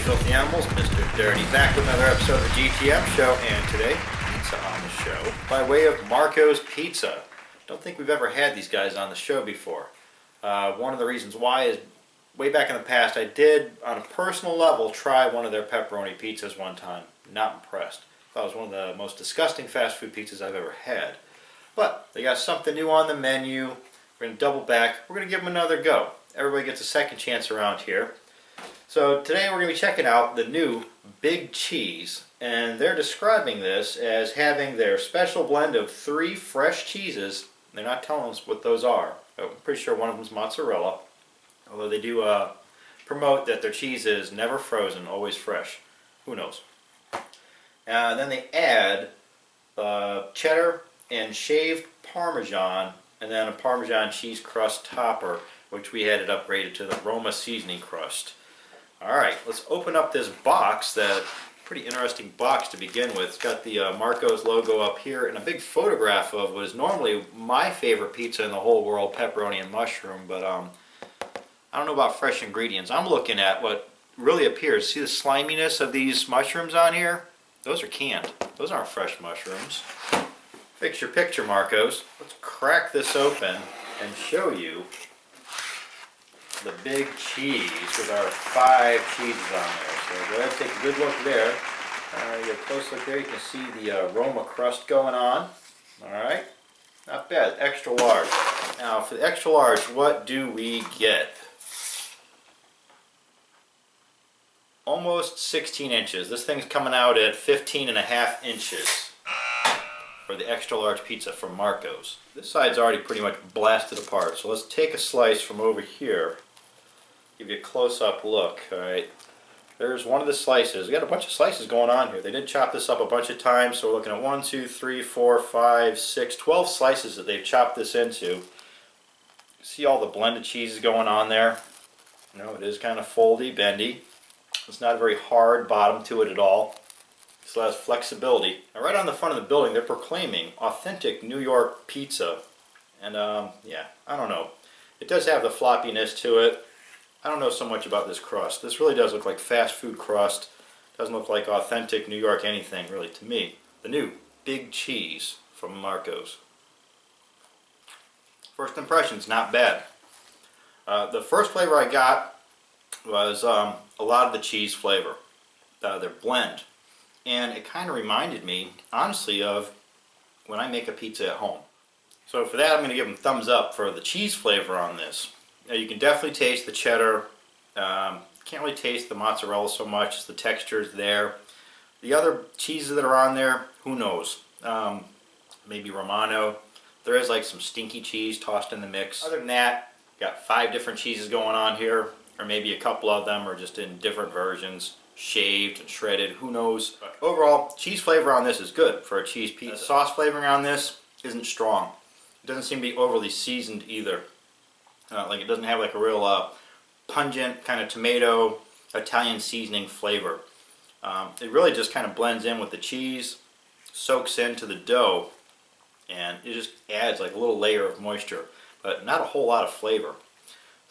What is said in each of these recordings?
filthy animals, Mr. Dirty, back with another episode of the GTM show, and today, pizza on the show by way of Marco's Pizza. Don't think we've ever had these guys on the show before. One of the reasons why is, way back in the past, I did, on a personal level, try one of their pepperoni pizzas one time. Not impressed. Thought it was one of the most disgusting fast food pizzas I've ever had. But they got something new on the menu. We're going to double back. We're going to give them another go. Everybody gets a second chance around here. So today we're going to be checking out the new Big Cheese, and they're describing this as having their special blend of 3 fresh cheeses. They're not telling us what those are. I'm pretty sure one of them is mozzarella, although they do promote that their cheese is never frozen, always fresh. Who knows? Then they add cheddar and shaved Parmesan, and then a Parmesan cheese crust topper, which we had it upgraded to the Roma seasoning crust. Alright, let's open up this box. That pretty interesting box to begin with. It's got the Marco's logo up here and a big photograph of what is normally my favorite pizza in the whole world, pepperoni and mushroom, but I don't know about fresh ingredients. I'm looking at what really appears. See the sliminess of these mushrooms on here? Those are canned. Those aren't fresh mushrooms. Fix your picture, Marco's. Let's crack this open and show you the Big Cheese with our 5 cheeses on there. So go ahead and take a good look there. Get a close look there. You can see the Roma crust going on. Alright, not bad. Extra large. Now for the extra large, what do we get? Almost 16 inches. This thing's coming out at 15.5 inches for the extra large pizza from Marco's. This side's already pretty much blasted apart. So let's take a slice from over here. Give you a close-up look. Alright, there's one of the slices. We got a bunch of slices going on here. They did chop this up a bunch of times, so we're looking at 1, 2, 3, 4, 5, 6, 12 slices that they've chopped this into. See all the blended cheeses going on there? You know, it is kind of foldy, bendy. It's not a very hard bottom to it at all. It still has flexibility. Now, right on the front of the building, they're proclaiming authentic New York pizza. And yeah, I don't know. It does have the floppiness to it. I don't know so much about this crust. This really does look like fast food crust. Doesn't look like authentic New York anything, really, to me. The new Big Cheese from Marco's. First impressions, not bad. The first flavor I got was a lot of the cheese flavor. Their blend. And it kind of reminded me, honestly, of when I make a pizza at home. So for that, I'm going to give them thumbs up for the cheese flavor on this. You can definitely taste the cheddar. Can't really taste the mozzarella so much as the texture is there. The other cheeses that are on there, who knows? Maybe Romano. There is like some stinky cheese tossed in the mix. Other than that, got 5 different cheeses going on here, or maybe a couple of them are just in different versions, shaved and shredded. Who knows? But overall, cheese flavor on this is good for a cheese pizza. The sauce flavoring on this isn't strong. It doesn't seem to be overly seasoned either. Like it doesn't have like a real pungent kind of tomato Italian seasoning flavor. It really just kind of blends in with the cheese, soaks into the dough, and it just adds like a little layer of moisture, but not a whole lot of flavor.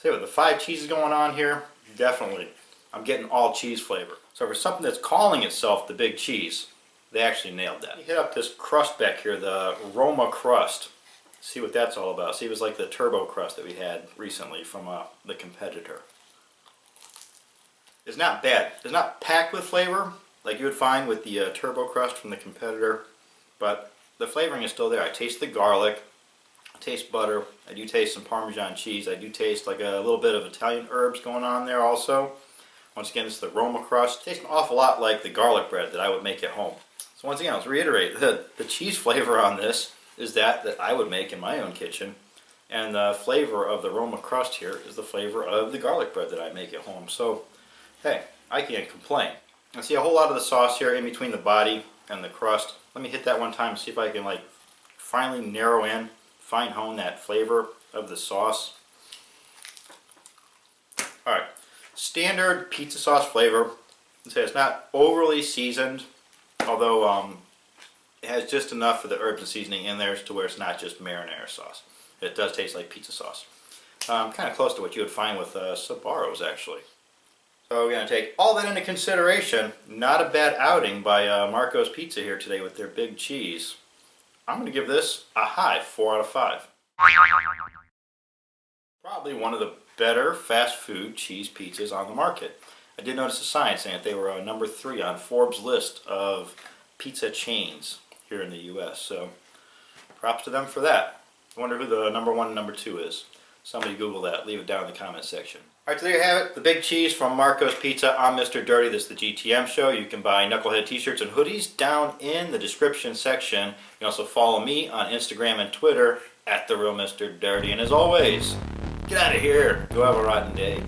So with the 5 cheeses going on here, definitely I'm getting all cheese flavor. So for something that's calling itself the Big Cheese, they actually nailed that. You hit up this crust back here, the Roma crust. See what that's all about. See, it was like the turbo crust that we had recently from the competitor. It's not bad. It's not packed with flavor like you would find with the turbo crust from the competitor, but the flavoring is still there. I taste the garlic, I taste butter, I do taste some Parmesan cheese, I do taste like a little bit of Italian herbs going on there also. Once again, it's the Roma crust. It tastes an awful lot like the garlic bread that I would make at home. So once again, let's reiterate, the cheese flavor on this is that I would make in my own kitchen, and the flavor of the Roma crust here is the flavor of the garlic bread that I make at home. So hey, I can't complain. I see a whole lot of the sauce here in between the body and the crust. Let me hit that one time and see if I can like finally narrow in, fine hone that flavor of the sauce. Alright, standard pizza sauce flavor. It's not overly seasoned, although it has just enough of the herbs and seasoning in there to where it's not just marinara sauce. It does taste like pizza sauce. Kind of close to what you would find with Sbarro's, actually. So we're going to take all that into consideration. Not a bad outing by Marco's Pizza here today with their big cheese. I'm going to give this a high 4 out of 5. Probably one of the better fast food cheese pizzas on the market. I did notice a sign saying that they were number 3 on Forbes' list of pizza chains here in the U.S. So props to them for that. I wonder who the number 1 and number 2 is. Somebody Google that. Leave it down in the comment section. Alright, so there you have it. The big cheese from Marco's Pizza. I'm Mr. Dirty. This is the GTM show. You can buy Knucklehead t-shirts and hoodies down in the description section. You can also follow me on Instagram and Twitter at TheRealMrDirty. And as always, get out of here. Go have a rotten day.